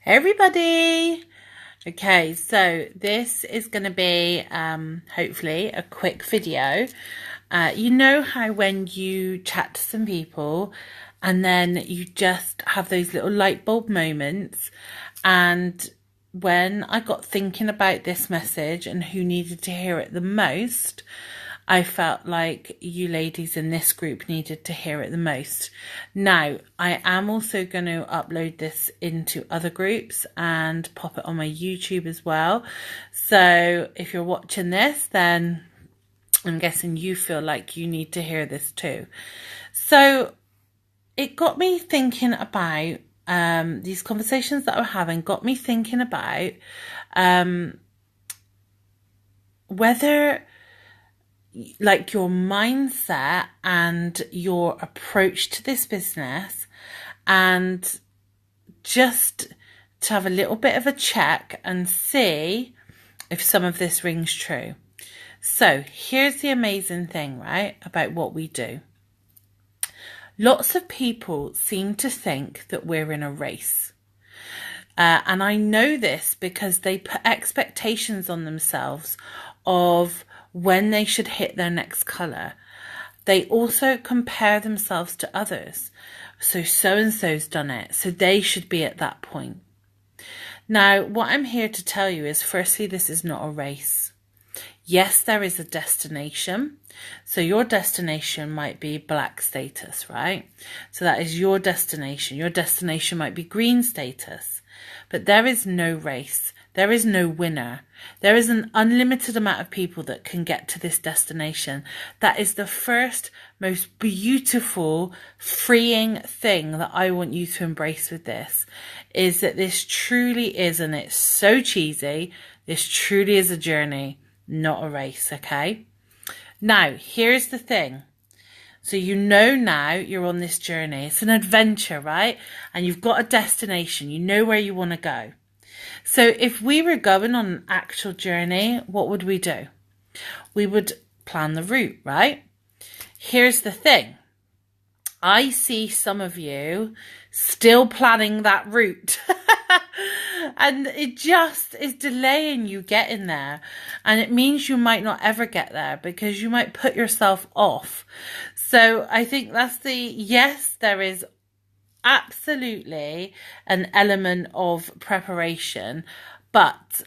Hey everybody! Okay, so this is going to be hopefully a quick video. You know how when you chat to some people and then you just have those little light bulb moments, and when I got thinking about this message and who needed to hear it the most, I felt like you ladies in this group needed to hear it the most. Now, I am also going to upload this into other groups and pop it on my YouTube as well. So if you're watching this, then I'm guessing you feel like you need to hear this too. So it got me thinking about these conversations that we're having, got me thinking about whether like your mindset and your approach to this business, and just to have a little bit of a check and see if some of this rings true. So here's the amazing thing, right, about what we do. Lots of people seem to think that we're in a race. And I know this because they put expectations on themselves of when they should hit their next colour. They also compare themselves to others. So-and-so's done it, so they should be at that point. Now, what I'm here to tell you is, firstly, this is not a race. Yes, there is a destination. So your destination might be black status, right? So that is your destination. Your destination might be green status. But there is no race. There is no winner. There is an unlimited amount of people that can get to this destination. That is the first, most beautiful, freeing thing that I want you to embrace with this, is that this truly is, and it's so cheesy, this truly is a journey, not a race, okay? Now, here's the thing. So you know now you're on this journey. It's an adventure, right? And you've got a destination. You know where you want to go. So if we were going on an actual journey, what would we do? We would plan the route, right? Here's the thing. I see some of you still planning that route. And it just is delaying you getting there. And it means you might not ever get there because you might put yourself off. So I think that's yes, there is absolutely an element of preparation, but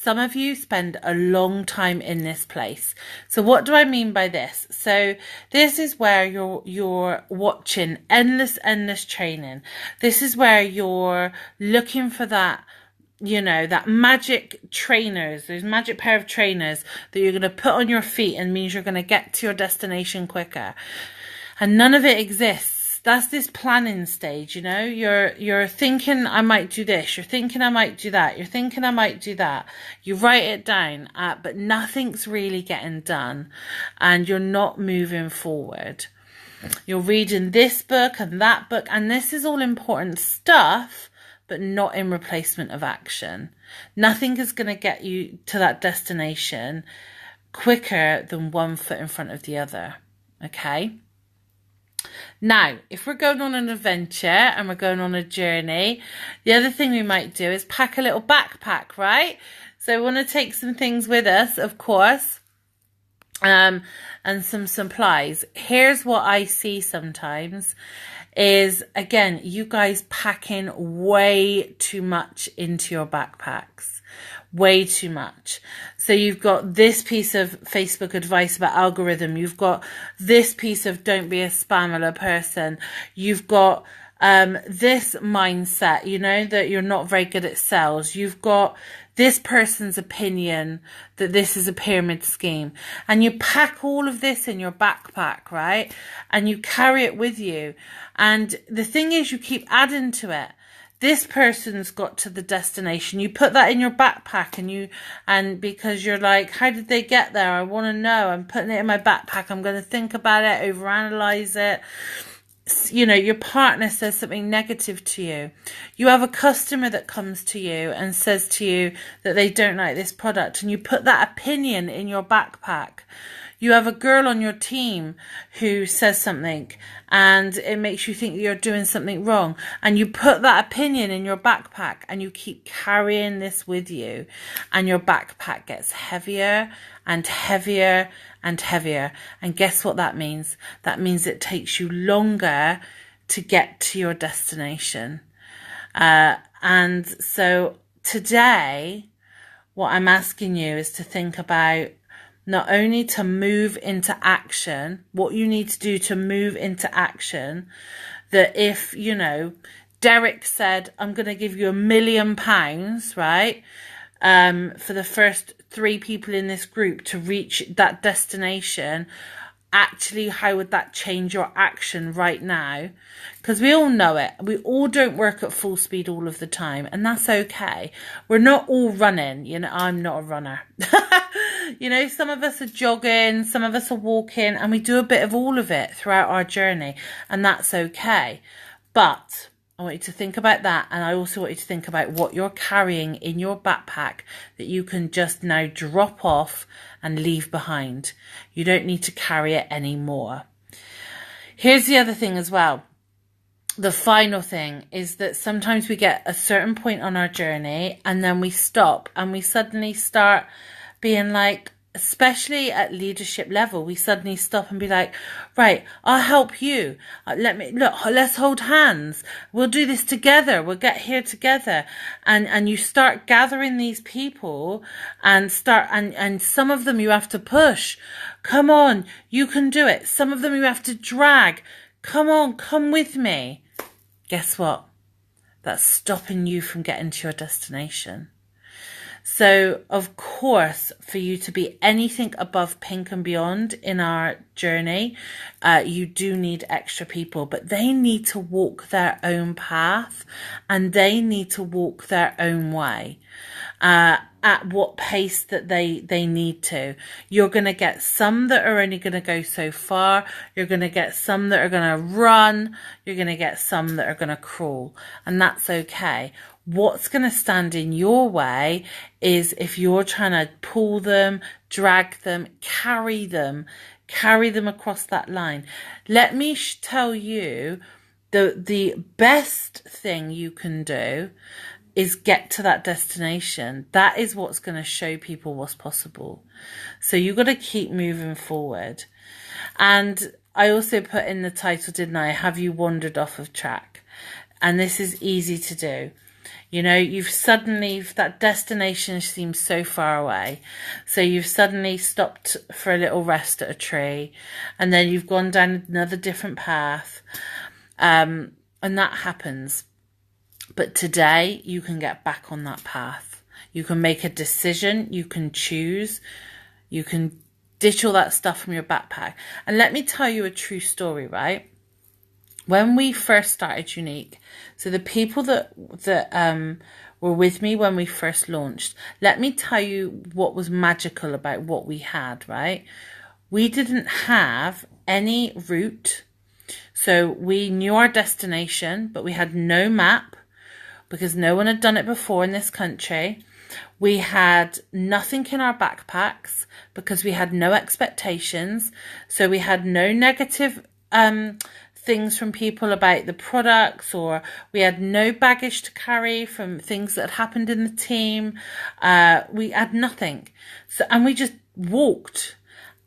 some of you spend a long time in this place. So what do I mean by this? So this is where you're watching endless training. This is where you're looking for that, you know, that magic trainers, those magic pair of trainers that you're going to put on your feet and means you're going to get to your destination quicker. And none of it exists. That's this planning stage, you know. You're thinking I might do this. You're thinking I might do that. You're thinking I might do that. You write it down, but nothing's really getting done, and you're not moving forward. You're reading this book and that book, and this is all important stuff, but not in replacement of action. Nothing is going to get you to that destination quicker than one foot in front of the other. Okay? Now, if we're going on an adventure and we're going on a journey, the other thing we might do is pack a little backpack, right? So we want to take some things with us, of course, and some supplies. Here's what I see sometimes is, again, you guys packing way too much into your backpacks. Way too much. So you've got this piece of Facebook advice about algorithm. You've got this piece of don't be a spammer person. You've got this mindset, you know, that you're not very good at sales. You've got this person's opinion that this is a pyramid scheme. And you pack all of this in your backpack, right? And you carry it with you. And the thing is, you keep adding to it. This person's got to the destination. You put that in your backpack and because you're like, how did they get there? I want to know. I'm putting it in my backpack. I'm going to think about it, overanalyze it. You know, your partner says something negative to you. You have a customer that comes to you and says to you that they don't like this product, and you put that opinion in your backpack. You have a girl on your team who says something and it makes you think you're doing something wrong, and you put that opinion in your backpack and you keep carrying this with you, and your backpack gets heavier and heavier and heavier. And guess what that means? That means it takes you longer to get to your destination. And so today, what I'm asking you is to think about not only to move into action, what you need to do to move into action, that if, you know, Derek said, I'm going to give you £1 million, right? For the first 3 people in this group to reach that destination. Actually, how would that change your action right now? Because we all know it. We all don't work at full speed all of the time, and that's okay. We're not all running. You know, I'm not a runner. You know, some of us are jogging, some of us are walking, and we do a bit of all of it throughout our journey, and that's okay. But I want you to think about that, and I also want you to think about what you're carrying in your backpack that you can just now drop off and leave behind. You don't need to carry it anymore. Here's the other thing as well. The final thing is that sometimes we get a certain point on our journey and then we stop and we suddenly start being like, especially at leadership level, we suddenly stop and be like, right, I'll help you. Let's hold hands. We'll do this together. We'll get here together. And you start gathering these people and and some of them you have to push. Come on, you can do it. Some of them you have to drag. Come on, come with me. Guess what? That's stopping you from getting to your destination. So, of course, for you to be anything above pink and beyond in our journey, you do need extra people, but they need to walk their own path and they need to walk their own way. At what pace that they need to. You're going to get some that are only going to go so far. You're going to get some that are going to run. You're going to get some that are going to crawl. And that's okay. What's going to stand in your way is if you're trying to pull them, drag them, carry them across that line. Let me tell you, the best thing you can do is get to that destination. That is what's going to show people what's possible. So you've got to keep moving forward. And I also put in the title, didn't I? Have you wandered off of track? And this is easy to do. You know, that destination seems so far away. So you've suddenly stopped for a little rest at a tree, and then you've gone down another different path. And that happens. But today you can get back on that path. You can make a decision. You can choose. You can ditch all that stuff from your backpack. And let me tell you a true story, right? When we first started Unique, so the people that were with me when we first launched, let me tell you what was magical about what we had, right? We didn't have any route. So we knew our destination, but we had no map because no one had done it before in this country. We had nothing in our backpacks because we had no expectations. So we had no negative things from people about the products, or we had no baggage to carry from things that had happened in the team. We had nothing. So, and we just walked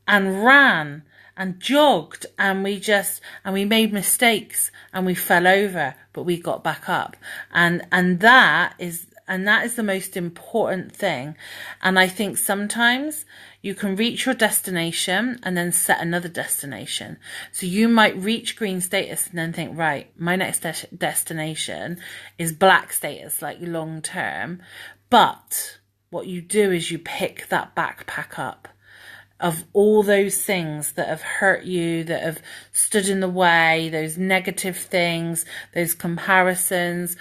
and ran and jogged, and we made mistakes and we fell over, but we got back up. And that is the most important thing. And I think sometimes you can reach your destination and then set another destination. So you might reach green status and then think, right, my next destination is black status, like long term. But what you do is you pick that backpack up of all those things that have hurt you, that have stood in the way, those negative things, those comparisons,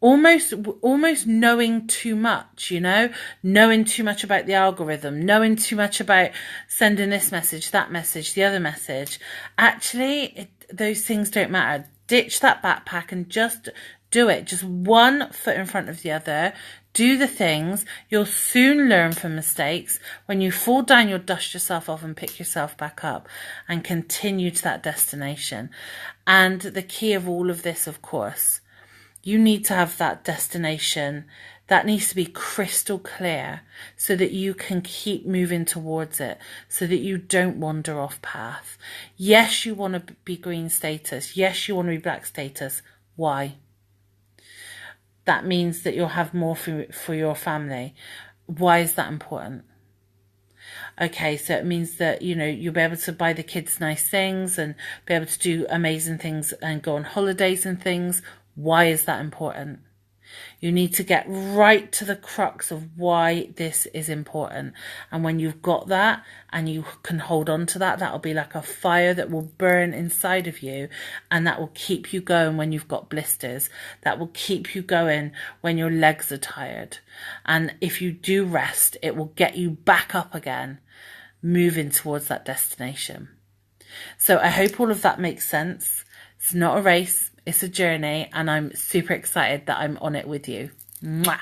almost knowing too much, you know, knowing too much about the algorithm, knowing too much about sending this message, that message, the other message. Actually, those things don't matter. Ditch that backpack and just do it. Just one foot in front of the other. Do the things. You'll soon learn from mistakes. When you fall down, you'll dust yourself off and pick yourself back up and continue to that destination. And the key of all of this, of course, you need to have that destination that needs to be crystal clear so that you can keep moving towards it, so that you don't wander off path. Yes, you want to be green status. Yes, you want to be black status. Why? That means that you'll have more for your family. Why is that important? Okay, so it means that, you know, you'll be able to buy the kids nice things and be able to do amazing things and go on holidays and things. Why is that important? You need to get right to the crux of why this is important. And when you've got that and you can hold on to that, that'll be like a fire that will burn inside of you, and that will keep you going when you've got blisters. That will keep you going when your legs are tired. And if you do rest, it will get you back up again, moving towards that destination. So I hope all of that makes sense. It's not a race. It's a journey, and I'm super excited that I'm on it with you. Mwah.